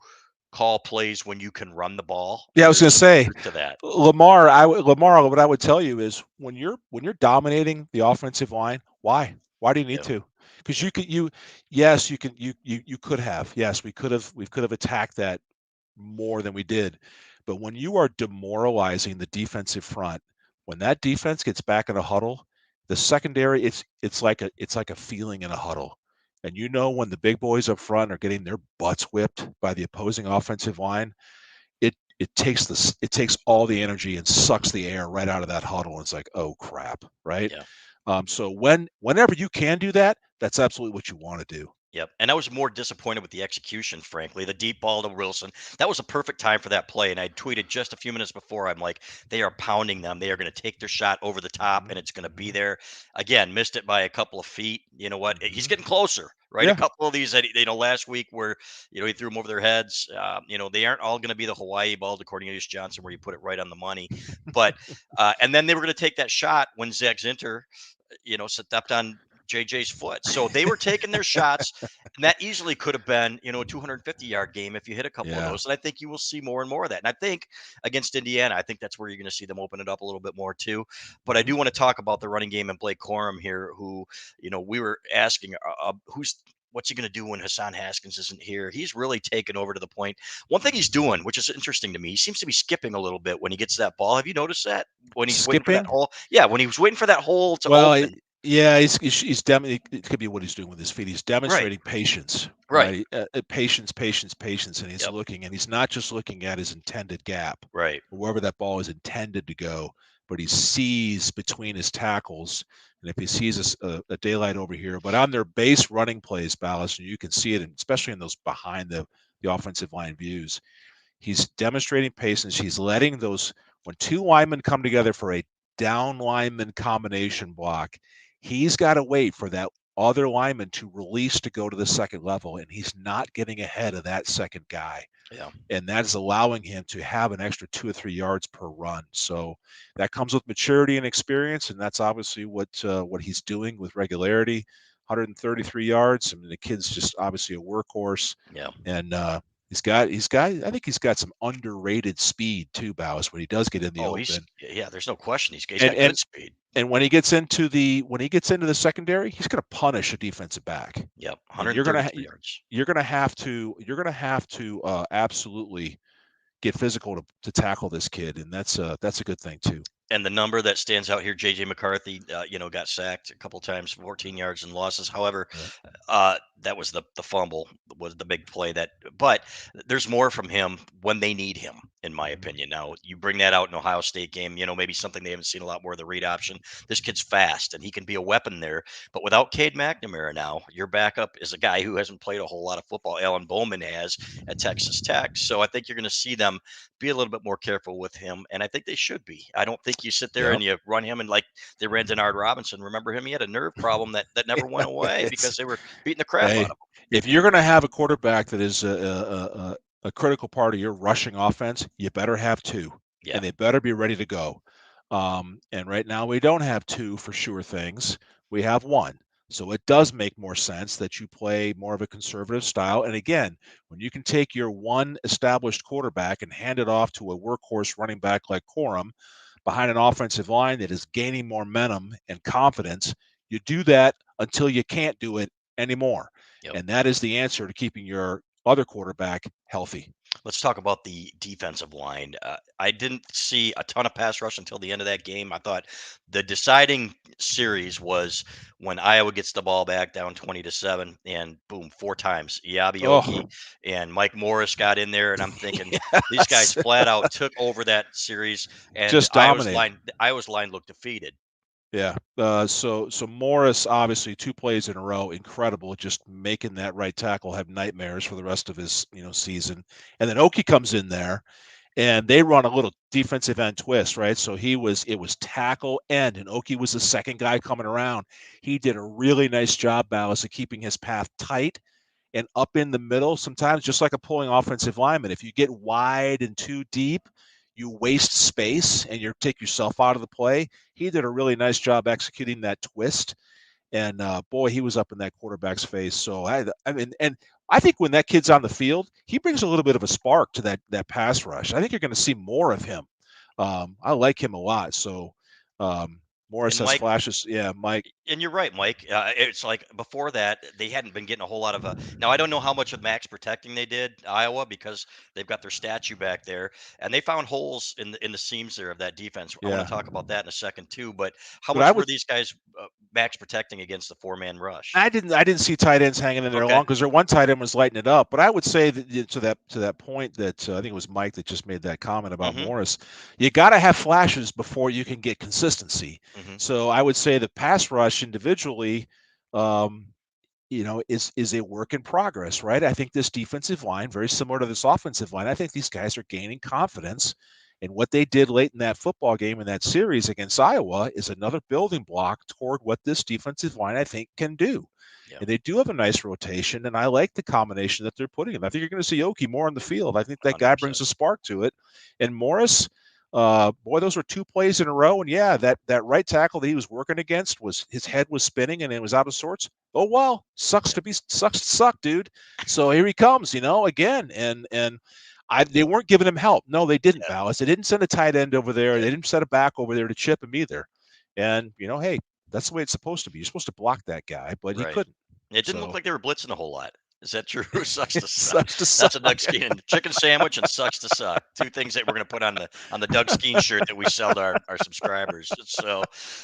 call plays when you can run the ball, Yeah, I and was there's going to some say truth to that. Lamar. What I would tell you is when you're dominating the offensive line, why do you need Yeah, to? because yes, you could have, yes, we could have attacked that more than we did. But when you are demoralizing the defensive front, when that defense gets back in a huddle, the secondary, it's like a feeling in a huddle. And when the big boys up front are getting their butts whipped by the opposing offensive line, it takes all the energy and sucks the air right out of that huddle. And it's like, oh crap, right? Yeah. So whenever you can do that, that's absolutely what you want to do. Yep. And I was more disappointed with the execution, frankly. The deep ball to Wilson. That was a perfect time for that play. And I tweeted just a few minutes before, I'm like, they are pounding them. They are going to take their shot over the top Hmm. and it's going to be Hmm. there. Again, missed it by a couple of feet. You know what? He's Hmm. getting closer, right? A Yeah. couple of these that, last week where, he threw them over their heads. They aren't all going to be the Hawaii ball to Cornelius Johnson where you put it right on the money. But, and then they were going to take that shot when Zach Zinter, stepped on JJ's foot. So they were taking their shots, and that easily could have been, a 250-yard game if you hit a couple of Yeah. those. And I think you will see more and more of that. And I think against Indiana, I think that's where you're going to see them open it up a little bit more too. But I Hmm. do want to talk about the running game and Blake Corum here, who, we were asking, what's he going to do when Hassan Haskins isn't here? He's really taken over to the point. One thing he's doing, which is interesting to me, he seems to be skipping a little bit when he gets that ball. Have you noticed that? When he's waiting for that Skipping. hole? Yeah, when he was waiting for that hole to Well, open. yeah, it could be what he's doing with his feet. He's Right, demonstrating patience, right. right? Patience, and he's Yep, looking, and he's not just looking at his intended gap, right. wherever that ball is intended to go, but he sees between his tackles, and if he sees a daylight over here, but on their base running plays, Ballas, and you can see it, especially in those behind the offensive line views. He's demonstrating patience. He's letting those when two linemen come together for a down lineman combination block, he's got to wait for that other lineman to release to go to the second level, and he's not getting ahead of that second guy. Yeah. And that is allowing him to have an extra 2 or 3 yards per run. So that comes with maturity and experience, and that's obviously what he's doing with regularity. 133 yards. I mean, the kid's just obviously a workhorse, Yeah. and he's got. I think he's got some underrated speed too, Bowers. When he does get in the Oh, he's open, yeah, there's no question. He's and got good and speed. and when he gets into the secondary, he's going to punish a defensive back, Yep. and you're gonna 133 yards. have to absolutely get physical to tackle this kid, and that's a good thing too. And the number that stands out here, JJ McCarthy, got sacked a couple times, 14 yards and losses. However, Yeah. that was the fumble was the big play but there's more from him when they need him, in my Mhm. opinion. Now you bring that out in Ohio State game, maybe something they haven't seen a lot more of the read option. This kid's fast and he can be a weapon there. But without Cade McNamara now, your backup is a guy who hasn't played a whole lot of football. Alan Bowman has at Texas Tech. So I think you're going to see them be a little bit more careful with him. And I think they should be. I don't think you sit there Yep. and you run him and like they ran Denard Robinson. Remember him? He had a nerve problem that never went away It's because they were beating the crap out Hey, of him. if you're going to have a quarterback that is a critical part of your rushing offense, you better have two, Yeah. and they better be ready to go. And right now, we don't have two for sure things. We have one. So it does make more sense that you play more of a conservative style. And again, when you can take your one established quarterback and hand it off to a workhorse running back like Corum behind an offensive line that is gaining momentum and confidence, you do that until you can't do it anymore. Yep. And that is the answer to keeping your other quarterback healthy. Let's talk about the defensive line. I didn't see a ton of pass rush until the end of that game. I thought the deciding series was when Iowa gets the ball back down 20-7, and boom, four times Yabi Oh, and Mike Morris got in there, and I'm thinking these guys yes. flat out took over that series, and Just dominated. Iowa's line looked defeated. Yeah. So Morris, obviously 2 plays in a row, incredible. Just making that right tackle have nightmares for the rest of his season. And then Oki comes in there, and they run a little defensive end twist, right? So it was tackle end, and Oki was the second guy coming around. He did a really nice job, Ballas, of keeping his path tight and up in the middle. Sometimes, just like a pulling offensive lineman, if you get wide and too deep, you waste space and you take yourself out of the play. He did a really nice job executing that twist, and boy, he was up in that quarterback's face. So I mean, and I think when that kid's on the field, he brings a little bit of a spark to that pass rush. I think you're going to see more of him. I like him a lot. So Morris And has Mike flashes. Yeah, Mike. And you're right, Mike. It's like before that, they hadn't been getting a whole lot of. Now I don't know how much of max protecting they did Iowa because they've got their statue back there, and they found holes in the seams there of that defense. I want Yeah, to talk about that in a second too. But how but I much would were these guys max protecting against the 4-man rush? I didn't see tight ends hanging in there Okay. long because their one tight end was lighting it up. But I would say that to that point that I think it was Mike that just made that comment about Mm-hmm. Morris. You got to have flashes before you can get consistency. Mm-hmm. So I would say the pass rush individually, um, is a work in progress, right? I think this defensive line, very similar to this offensive line, I think these guys are gaining confidence. And what they did late in that football game in that series against Iowa is another building block toward what this defensive line, I think, can do. Yeah. And they do have a nice rotation, and I like the combination that they're putting in. I think you're going to see Oki more on the field. I think that guy 100%. brings a spark to it. And Morris, boy, those were 2 plays in a row. And yeah, that right tackle that he was working against was his head was spinning and it was out of sorts. Oh well, sucks to suck, dude. So here he comes, again. And they weren't giving him help. No, they didn't, Yeah. Ballas. They didn't send a tight end over there. Yeah. They didn't send a back over there to chip him either. And hey, that's the way it's supposed to be. You're supposed to block that guy, but he Right. couldn't. It didn't look So like they were blitzing a whole lot. Is that true? Sucks it to suck. sucks to suck. That's a Doug Skene chicken sandwich and sucks to suck. Two things that we're going to put on the Doug Skene shirt that we sell to our subscribers. So,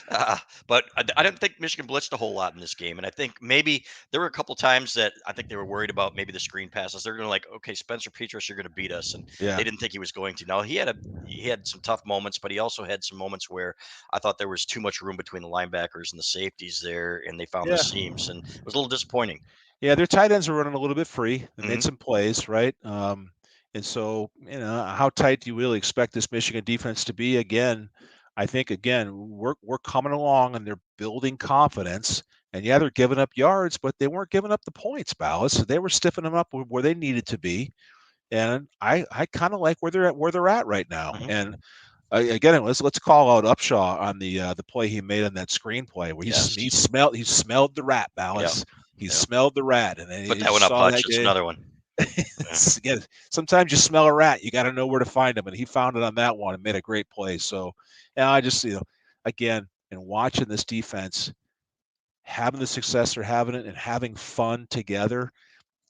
uh, but I didn't think Michigan blitzed a whole lot in this game, and I think maybe there were a couple times that I think they were worried about maybe the screen passes. They're going to like, okay, Spencer Petras, you're going to beat us, and Yeah. they didn't think he was going to. Now he had some tough moments, but he also had some moments where I thought there was too much room between the linebackers and the safeties there, and they found the Yeah. seams, and it was a little disappointing. Yeah, their tight ends were running a little bit free. They made Hmm. some plays, right? And so, how tight do you really expect this Michigan defense to be? Again, I think we're coming along and they're building confidence. And yeah, they're giving up yards, but they weren't giving up the points, Ballas. So they were stiffening them up where they needed to be. And I kind of like where they're at right now. Hmm. And again, let's call out Upshaw on the play he made on that screenplay where Yes. he smelled the rat, Yeah. Ballas. He Yeah. smelled the rat, and then Put he that one just up, saw Hutch. that It's guy. another one. Yeah. Again, sometimes you smell a rat, you got to know where to find him, and he found it on that one and made a great play. So, yeah, I just again, and watching this defense having the success they're having it and having fun together,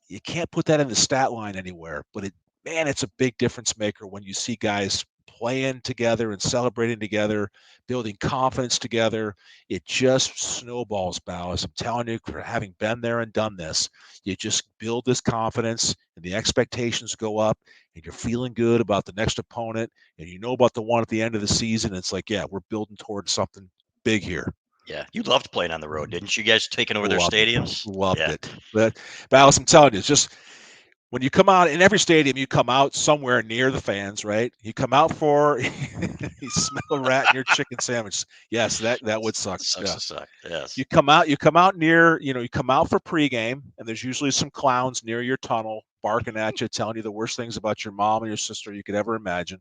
you can't put that in the stat line anywhere, but it's a big difference maker when you see guys playing together and celebrating together, building confidence together. It just snowballs, Ballas. I'm telling you, for having been there and done this, you just build this confidence and the expectations go up and you're feeling good about the next opponent and you know about the one at the end of the season. It's like, yeah, we're building towards something big here. Yeah. You loved playing on the road, didn't you guys taking over their Loved it. stadiums? Loved Yeah. it. But Ballas, I'm telling you, it's just when you come out in every stadium, you come out somewhere near the fans, right? You come out for you smell a rat in your chicken sandwich. Yes, that would suck. Sucks Yeah. to suck. Yes. You come out near, you come out for pregame, and there's usually some clowns near your tunnel barking at you, telling you the worst things about your mom and your sister you could ever imagine.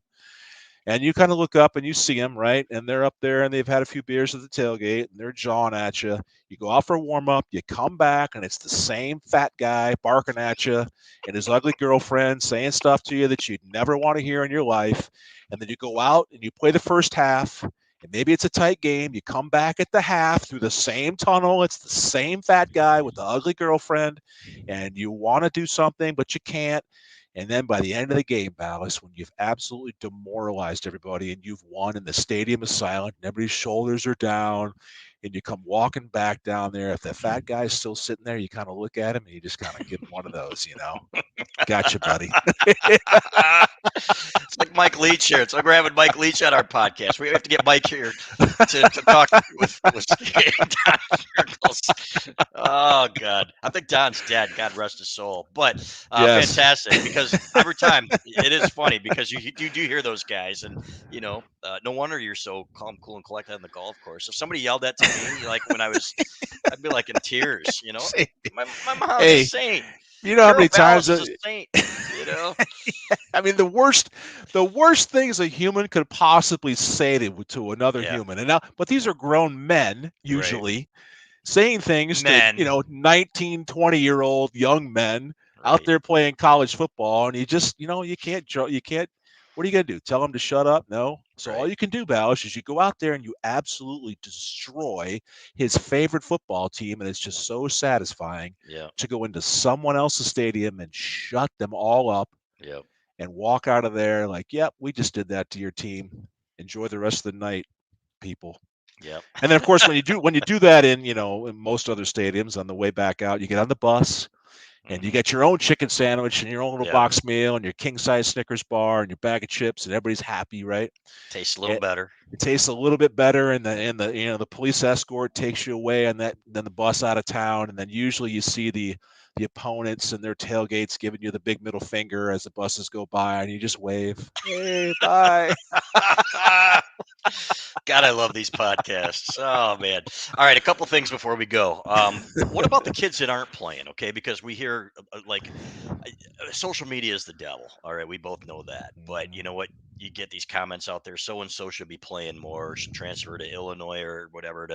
And you kind of look up and you see them, right? And they're up there and they've had a few beers at the tailgate and they're jawing at you. You go out for a warm up, you come back, and it's the same fat guy barking at you and his ugly girlfriend saying stuff to you that you'd never want to hear in your life. And then you go out and you play the first half, and maybe it's a tight game. You come back at the half through the same tunnel. It's the same fat guy with the ugly girlfriend, and you want to do something, but you can't. And then by the end of the game, Ballas, when you've absolutely demoralized everybody and you've won and the stadium is silent and everybody's shoulders are down and you come walking back down there, if the fat guy's still sitting there, you kind of look at him and you just kind of give him one of those, Gotcha, buddy. It's like Mike Leach here. It's like we're having Mike Leach on our podcast. We have to get Mike here to talk with Don Circles. Oh God, I think Don's dead. God rest his soul. But Yes. fantastic, because every time it is funny because you do hear those guys, and no wonder you're so calm, cool, and collected on the golf course. If somebody yelled that to me, like when I'd be like in tears. My mom's a Hey, saint. you know how Carol many times Ballas is a saint. You know. I mean, the worst things a human could possibly say to another Yeah. human. And now, but these are grown men Right. usually saying things to, Men. 19, 20-year-old young men out Right. there playing college football. And you just, you can't What are you going to do? Tell them to shut up? No. So all Right. you can do, Balish, is you go out there and you absolutely destroy his favorite football team, and it's just so satisfying Yeah. to go into someone else's stadium and shut them all up Yep. and walk out of there like, "Yep, we just did that to your team. Enjoy the rest of the night, people." Yep. And then, of course, when you do that in most other stadiums, on the way back out, you get on the bus and you Hmm. get your own chicken sandwich and your own little Yep. box meal and your king size Snickers bar and your bag of chips, and everybody's happy, right? Tastes a little It, better. it tastes a little bit better, and the police escort takes you away on that, then the bus out of town, and then usually you see the opponents and their tailgates giving you the big middle finger as the buses go by, and you just wave, "Hey, bye." God, I love these podcasts. Oh man! All right, a couple things before we go. What about the kids that aren't playing? Okay, because we hear like social media is the devil. All right, we both know that. But you know what? You get these comments out there. So and so should be playing more. Should transfer to Illinois or whatever.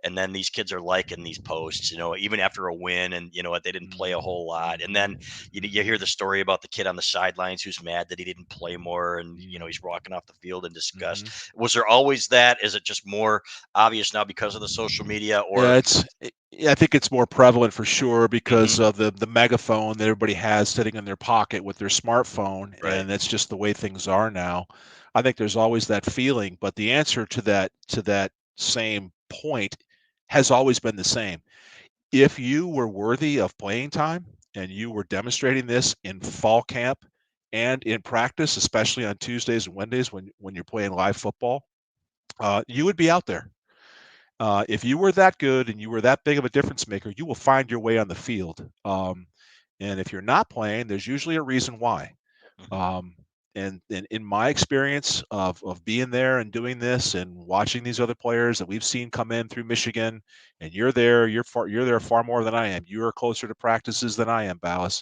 And then these kids are liking these posts. You know, even after a win, and you know what? They didn't play a whole lot. And then you hear the story about the kid on the sidelines who's mad that he didn't play more, and you know he's walking off the field in disgust. Mhm. Was there always that? Is it just more obvious now because of the social media, or? Yeah, I think it's more prevalent for sure Mhm, because of the megaphone that everybody has sitting in their pocket with their smartphone, right. and that's just the way things are now. I think there's always that feeling, but the answer to that same point has always been the same. If you were worthy of playing time and you were demonstrating this in fall camp and in practice, especially on Tuesdays and Wednesdays when you're playing live football, you would be out there. If you were that good and you were that big of a difference maker, you will find your way on the field. And if you're not playing, there's usually a reason why. Mhm. Um, and in my experience of being there and doing this and watching these other players that we've seen come in through Michigan, and you're there far more than I am. You are closer to practices than I am, Ballas.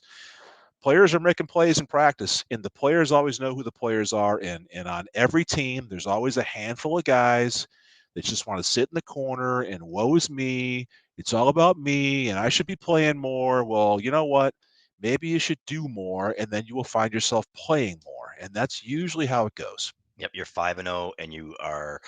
Players are making plays in practice, and the players always know who the players are. And on every team, there's always a handful of guys that just want to sit in the corner and woe is me. It's all about me, and I should be playing more. Well, you know what? Maybe you should do more, and then you will find yourself playing more. And that's usually how it goes. Yep, you're 5-0 and you are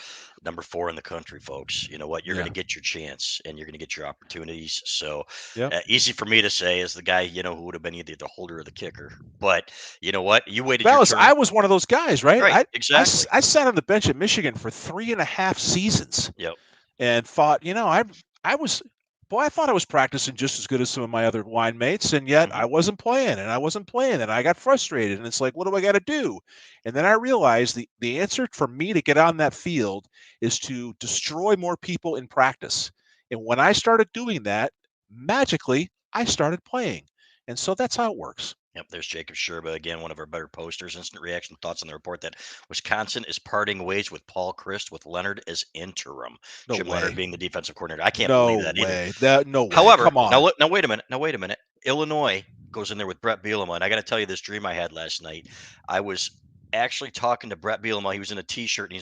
number 4 in the country, folks. You know what? You're going Yeah. to get your chance and you're going to get your opportunities. So Yep. easy for me to say as the guy, you know, who would have been either the holder or the kicker. But you know what? You waited your Fellas, turn. I was one of those guys, right? Right, exactly. I sat on the bench at Michigan for 3.5 seasons Yep. and thought, I was, boy, I thought I was practicing just as good as some of my other line mates, and yet Hmm. I wasn't playing, and I wasn't playing, and I got frustrated, and it's like, what do I got to do? And then I realized the answer for me to get on that field is to destroy more people in practice. And when I started doing that, magically, I started playing. And so that's how it works. Yep, there's Jacob Sherba again, one of our better posters. Instant reaction thoughts on the report that Wisconsin is parting ways with Paul Christ with Leonard as interim. No Jim Leonard way. being the defensive coordinator. I can't believe No that either. way. That no way. However, Come on. now wait a minute. Now wait a minute. Illinois goes in there with Brett Bielema, and I got to tell you this dream I had last night. I was actually talking to Brett Bielema. He was in a T-shirt and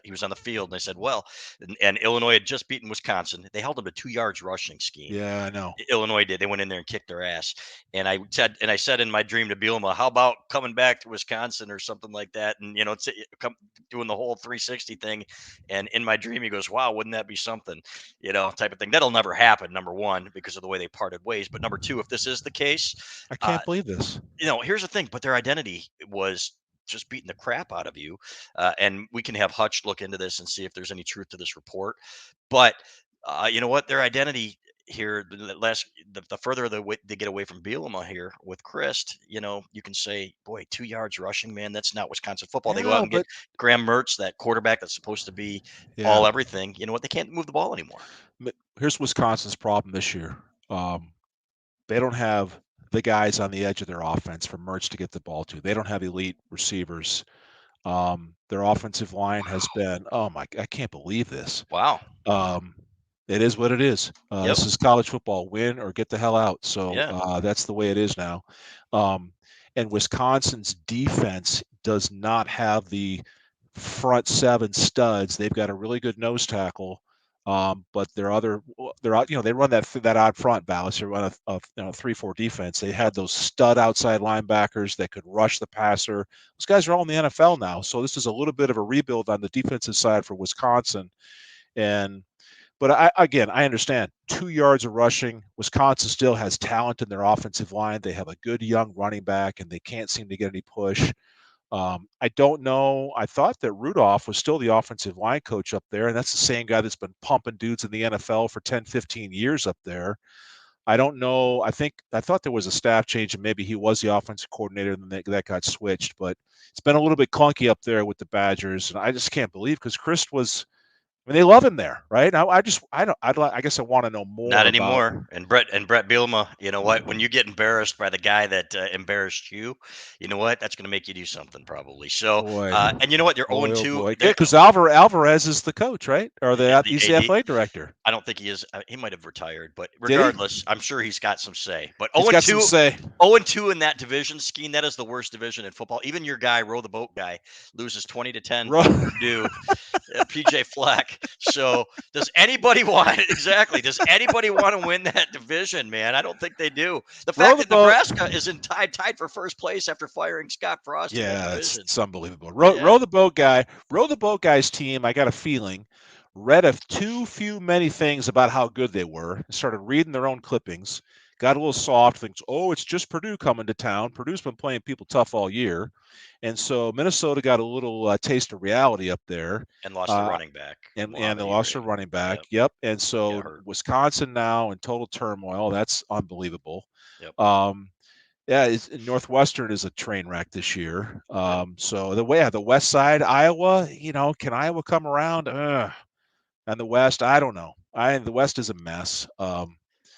he was on the field, and I said, "Well," and Illinois had just beaten Wisconsin. They held him to 2 yards rushing scheme. Yeah, I know. Illinois did. They went in there and kicked their ass. And I said in my dream to Bielema, how about coming back to Wisconsin or something like that? And you know, come doing the whole 360 thing. And in my dream, he goes, "Wow, wouldn't that be something?" You know, type of thing. That'll never happen. Number one, because of the way they parted ways. But number two, if this is the case, I uh, can't believe this. you know, here's the thing. But their identity was just beating the crap out of you. And we can have Hutch look into this and see if there's any truth to this report. But you know what? Their identity here, the further they get away from Bielema here with Christ, you know, you can say, boy, 2 yards rushing, man, that's not Wisconsin football. They go out Yeah, and get but Graham Mertz, that quarterback that's supposed to be yeah. all everything. You know what? They can't move the ball anymore. Here's Wisconsin's problem this year. They don't have the guys on the edge of their offense for Mertz to get the ball to. They don't have elite receivers. Their offensive line has been, oh my, I can't believe this. Wow. Um, it is what it is. Yep. This is college football. Win or get the hell out. So Yeah. that's the way it is now. Um, and Wisconsin's defense does not have the front seven studs. They've got a really good nose tackle But they're out. They run that odd front balance. They run a 3-4 defense. They Yep. had those stud outside linebackers that could rush the passer. Those guys are all in the NFL now, so this is a little bit of a rebuild on the defensive side for Wisconsin. And but I understand 2 yards of rushing. Wisconsin still has talent in their offensive line. They have a good young running back, and they can't seem to get any push. I don't know. I thought that Rudolph was still the offensive line coach up there, and that's the same guy that's been pumping dudes in the NFL for 10, 15 years up there. I don't know. I thought there was a staff change, and maybe he was the offensive coordinator, and then that got switched. But it's been a little bit clunky up there with the Badgers, and I just can't believe because Chris was. I mean, they love him there, right? I guess I want to know Not more about. anymore. And Brett Bielema, you know what? When you get embarrassed by the guy that embarrassed you, you know what? That's going to make you do something probably. So, Boy, and you know what? They're 0 boy, oh 2. boy. Yeah, They're because Alvarez is the coach, right? Or the he's the AD. athletic director. I don't think he is. He might have retired, but Did he? regardless, I'm sure he's got some say. But He's 0 got some 2, say. 0-2 in that division scheme. That is the worst division in football. Even your guy, row the boat guy, loses 20-10 to Purdue. PJ Fleck. So does anybody want exactly? Does anybody want to win that division, man? I don't think they do. The Row fact the that boat. Nebraska is tied for first place after firing Scott Frost in that Yeah, division. it's unbelievable. Yeah, Row the boat guy. Row the boat guy's team. I got a feeling read of too few many things about how good they were. Started reading their own clippings. Got a little soft. Thinks, oh, it's just Purdue coming to town. Purdue's been playing people tough all year, and so Minnesota got a little taste of reality up there. and lost their Uh, running back. and they Mohamed lost their Ibrahim. running back. Yep, Yep. And he so got hurt. Wisconsin now in total turmoil. That's unbelievable. Yep, Um, yeah, Northwestern is a train wreck this year. yep. So the West Side, Iowa, can Iowa come around? And the West, I don't know. The West is a mess.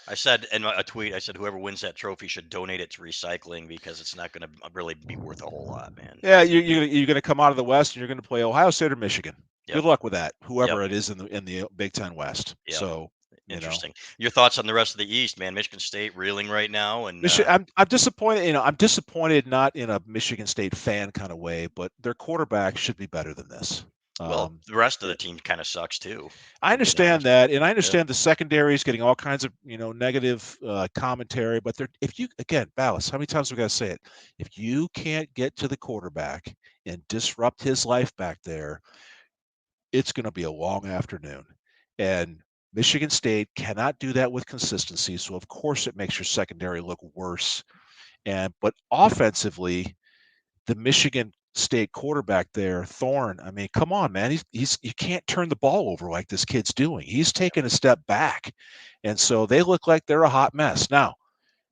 I said in a tweet, I said whoever wins that trophy should donate it to recycling because it's not going to really be worth a whole lot, man. Yeah, you're going to come out of the West and you're going to play Ohio State or Michigan. Yep, Good luck with that, yep, whoever it is in the Big Ten West. yep. So Interesting. Your thoughts on the rest of the East, man? Michigan State reeling right now, and I'm disappointed. I'm disappointed not in a Michigan State fan kind of way, but their quarterback should be better than this. well, the rest of Yeah, the team kind of sucks too. I To be understand honest. that, and I Yep. understand the secondary is getting all kinds of negative commentary. But if you again, Ballas, how many times we got to say it? If you can't get to the quarterback and disrupt his life back there, it's going to be a long afternoon. And Michigan State cannot do that with consistency. So of course it makes your secondary look worse. But offensively, the Michigan State quarterback there, Thorne. I mean, come on, man. He's you can't turn the ball over like this kid's doing. He's taking a step back, and so they look like they're a hot mess. Now,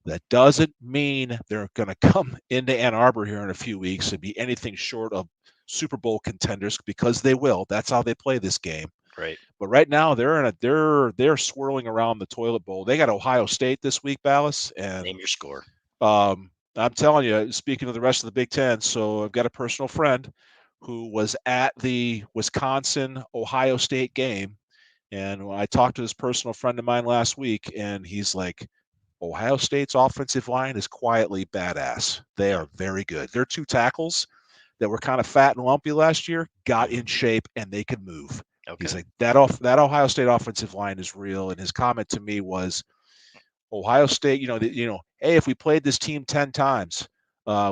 that doesn't mean they're going to come into Ann Arbor here in a few weeks and be anything short of Super Bowl contenders because they will. That's how they play this game. Right. But right now they're swirling around the toilet bowl. They got Ohio State this week, Ballas, and Name your score. I'm telling you, speaking of the rest of the Big Ten, so I've got a personal friend who was at the Wisconsin Ohio State game. And I talked to this personal friend of mine last week, and he's like, Ohio State's offensive line is quietly badass. They Yep. are very good. Their two tackles that were kind of fat and lumpy last year got Mhm. in shape and they can move. He's Okay. like, that Ohio State offensive line is real. And his comment to me was, Ohio State, hey, if we played this team 10 times,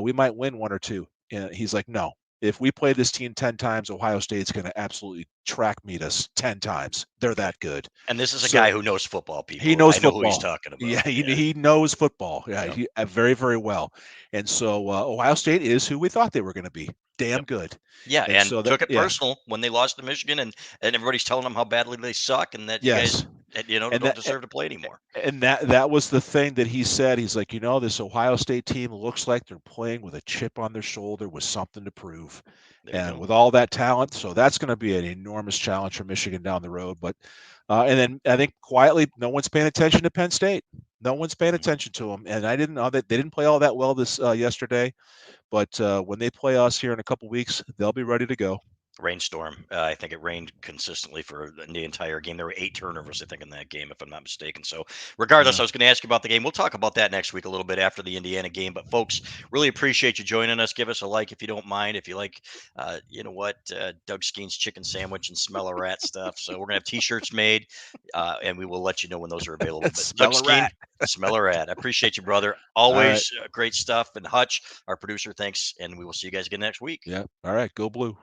we might win one or two. And he's like, no, if we play this team 10 times, Ohio State's going to absolutely track meet us 10 times. They're Okay. that good. And this is a So guy who knows football, he people. knows I know who he's football. talking Yeah, about. he, Yeah. he knows football. Yeah, Yep. very, very well. And so Ohio State is who we thought they were going to be. Damn Yep. good. Yeah, And and so that, took it yeah, personal when they lost to Michigan, and everybody's telling them how badly they suck, and that you guys, yes. And don't that, deserve to play anymore. that was the thing that he said. He's like, this Ohio State team looks like they're playing with a chip on their shoulder with something to prove. There you And go. with all that talent, so that's going to be an enormous challenge for Michigan down the road. But and then I think quietly, no one's paying attention to Penn State. No one's paying Mhm. attention to them. And I didn't know that they didn't play all that well this yesterday. But when they play us here in a couple weeks, they'll be ready to go. Rainstorm. I think it rained consistently for the entire game. There were 8 turnovers, I think, in that game, if I'm not mistaken. So, regardless, Yeah. I was going to ask you about the game. We'll talk about that next week a little bit after the Indiana game. But, folks, really appreciate you joining us. Give us a like if you don't mind. If you like, you know what, Doug Skene's chicken sandwich and smell a rat stuff. So, we're going to have T-shirts made, and we will let you know when those are available. But, Doug Smell a Skene, rat. smell a rat. I appreciate you, brother. All right. Always great stuff. And Hutch, our producer, thanks. And we will see you guys again next week. Yeah. All right. Go blue.